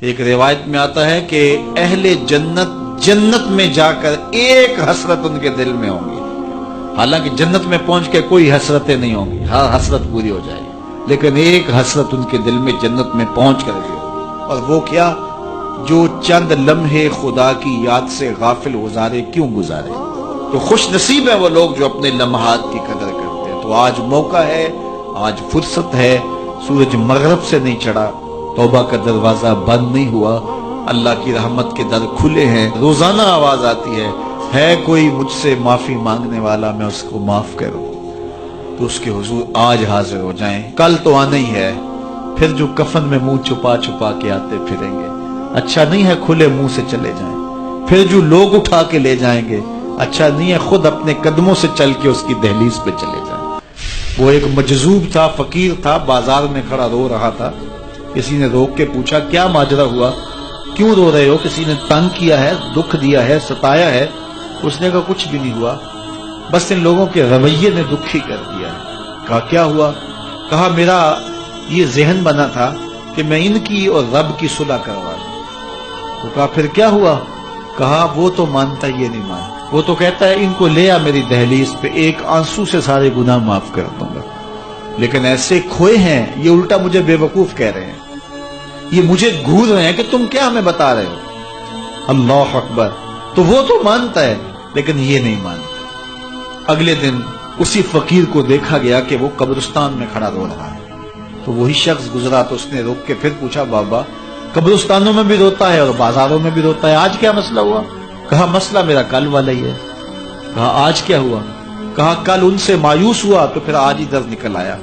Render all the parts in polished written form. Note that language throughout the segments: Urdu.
ایک روایت میں آتا ہے کہ اہل جنت میں جا کر ایک حسرت ان کے دل میں ہوں گی، حالانکہ جنت میں پہنچ کے کوئی حسرتیں نہیں ہوں گی، ہر حسرت پوری ہو جائے گی، لیکن ایک حسرت ان کے دل میں جنت میں پہنچ کر بھی ہوگی، اور وہ کیا؟ جو چند لمحے خدا کی یاد سے غافل گزارے کیوں گزارے؟ تو خوش نصیب ہے وہ لوگ جو اپنے لمحات کی قدر کرتے ہیں۔ تو آج موقع ہے، آج فرصت ہے، سورج مغرب سے نہیں چڑھا، توبہ کا دروازہ بند نہیں ہوا، اللہ کی رحمت کے در کھلے ہیں، روزانہ آواز آتی ہے کوئی مجھ سے معافی مانگنے والا، میں اس کو معاف کروں، تو اس کے حضور آج حاضر ہو جائیں، کل تو آنا ہی ہے، پھر جو کفن میں منہ چھپا چھپا کے آتے پھریں گے، اچھا نہیں ہے کھلے منہ سے چلے جائیں، پھر جو لوگ اٹھا کے لے جائیں گے، اچھا نہیں ہے خود اپنے قدموں سے چل کے اس کی دہلیز پہ چلے جائیں۔ وہ ایک مجذوب تھا، فقیر تھا، بازار میں کھڑا رو رہا تھا، کسی نے روک کے پوچھا کیا ماجرا ہوا، کیوں رو رہے ہو، کسی نے تنگ کیا ہے، دکھ دیا ہے، ستایا ہے؟ اس نے کہا کچھ بھی نہیں ہوا، بس ان لوگوں کے رویے نے دکھی کر دیا ہے۔ کہا کیا ہوا؟ کہا میرا یہ ذہن بنا تھا کہ میں ان کی اور رب کی صلح کروا دوں۔ تو کہا پھر کیا ہوا؟ کہا وہ تو مانتا یہ نہیں مانتا، وہ تو کہتا ہے ان کو لے آ میری دہلیز پہ، ایک آنسو سے سارے گناہ معاف کر دوں گا، لیکن ایسے کھوئے ہیں یہ الٹا مجھے بے وقوف کہہ رہے ہیں، یہ مجھے گھور رہے ہیں کہ تم کیا ہمیں بتا رہے ہو۔ اللہ اکبر! تو وہ تو مانتا ہے لیکن یہ نہیں مانتا۔ اگلے دن اسی فقیر کو دیکھا گیا کہ وہ قبرستان میں کھڑا رو رہا ہے، تو وہی شخص گزرا تو اس نے روک کے پھر پوچھا بابا قبرستانوں میں بھی روتا ہے اور بازاروں میں بھی روتا ہے، آج کیا مسئلہ ہوا؟ کہا مسئلہ میرا کل والا ہی ہے۔ کہا آج کیا ہوا؟ کہا کل ان سے مایوس ہوا تو پھر آج ادھر نکل آیا،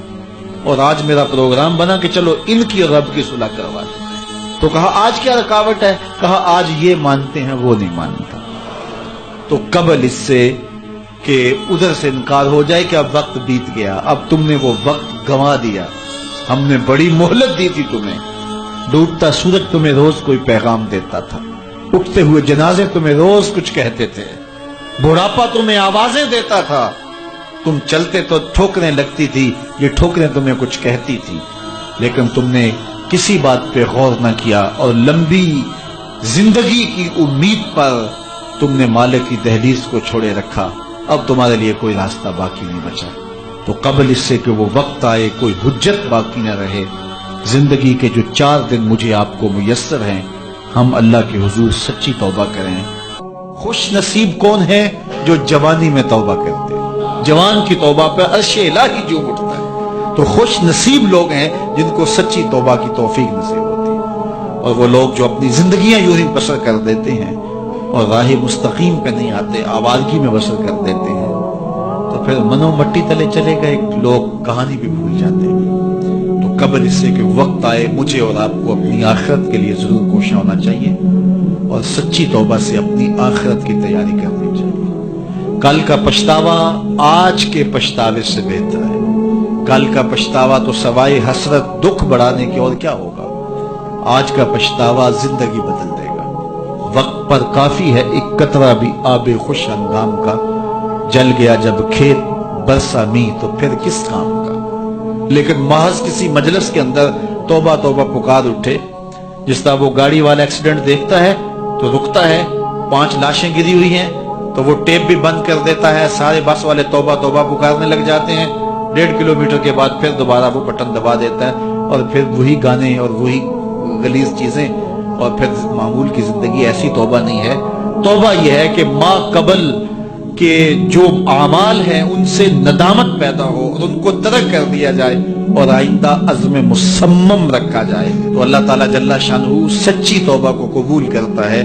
اور آج میرا پروگرام بنا کہ چلو ان کی اور رب کی صلح کروا دیں۔ تو کہا آج کیا رکاوٹ ہے؟ کہا آج یہ مانتے ہیں وہ نہیں مانتا۔ تو قبل اس سے کہ ادھر سے انکار ہو جائے کہ اب وقت بیت گیا، اب تم نے وہ وقت گنوا دیا، ہم نے بڑی مہلت دی تھی تمہیں، ڈوبتا سورج تمہیں روز کوئی پیغام دیتا تھا، اٹھتے ہوئے جنازے تمہیں روز کچھ کہتے تھے، بڑھاپا تمہیں آوازیں دیتا تھا، تم چلتے تو ٹھوکریں لگتی تھی، یہ ٹھوکریں تمہیں کچھ کہتی تھی، لیکن تم نے کسی بات پہ غور نہ کیا، اور لمبی زندگی کی امید پر تم نے مالک کی دہلیز کو چھوڑے رکھا، اب تمہارے لیے کوئی راستہ باقی نہیں بچا۔ تو قبل اس سے کہ وہ وقت آئے کوئی حجت باقی نہ رہے، زندگی کے جو 4 دن مجھے آپ کو میسر ہیں، ہم اللہ کے حضور سچی توبہ کریں۔ خوش نصیب کون ہے؟ جو جوانی میں توبہ کرتے ہیں، جوان کی توبہ پہ عرش الہی جو اٹھتا ہے۔ تو خوش نصیب لوگ ہیں جن کو سچی توبہ کی توفیق نصیب ہوتی ہے، اور وہ لوگ جو اپنی زندگیاں یوں ہی بسر کر دیتے ہیں اور راہ مستقیم پہ نہیں آتے، آوارگی میں بسر کر دیتے ہیں، تو پھر منو مٹی تلے چلے گئے، لوگ کہانی بھی بھول جاتے ہیں۔ تو قبل اس سے کہ وقت آئے مجھے اور آپ کو اپنی آخرت کے لیے ضرور کوشاں ہونا چاہیے، اور سچی توبہ سے اپنی آخرت کی تیاری کرنی چاہیے۔ کل کا پچھتاوا آج کے پچھتاوے سے بہتر ہے۔ کل کا پچھتاوا تو سوائے حسرت دکھ بڑھانے کے اور کیا ہوگا، آج کا پچھتاوا زندگی بدل دے گا۔ وقت پر کافی ہے ایک قطرہ بھی آب خوش ہنگام کا، جل گیا جب کھیت برسا می تو پھر کس کام کا۔ لیکن محض کسی مجلس کے اندر توبہ توبہ پکار اٹھے، جس طرح وہ گاڑی والا ایکسیڈنٹ دیکھتا ہے تو رکتا ہے، 5 لاشیں گری ہوئی ہیں تو وہ ٹیپ بھی بند کر دیتا ہے، سارے بس والے توبہ توبہ پکارنے لگ جاتے ہیں، 1.5 کلومیٹر کے بعد پھر دوبارہ وہ بٹن دبا دیتا ہے، اور پھر وہی گانے اور وہی غلیظ چیزیں، اور پھر معمول کی زندگی۔ ایسی توبہ نہیں ہے۔ توبہ یہ ہے کہ ما قبل کہ جو اعمال ہیں ان سے ندامت پیدا ہو اور ان کو ترک کر دیا جائے، اور آئندہ عزم مصمم رکھا جائے، تو اللہ تعالیٰ جل شانہ سچی توبہ کو قبول کرتا ہے،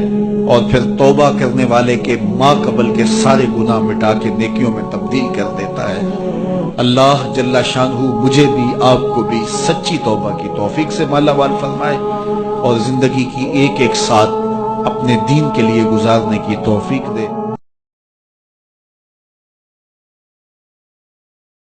اور پھر توبہ کرنے والے کے ما قبل کے سارے گناہ مٹا کے نیکیوں میں تبدیل کر دیتا ہے۔ اللہ جل شانہ مجھے بھی آپ کو بھی سچی توبہ کی توفیق سے مالا مال فرمائے، اور زندگی کی ایک ایک ساتھ اپنے دین کے لیے گزارنے کی توفیق دے۔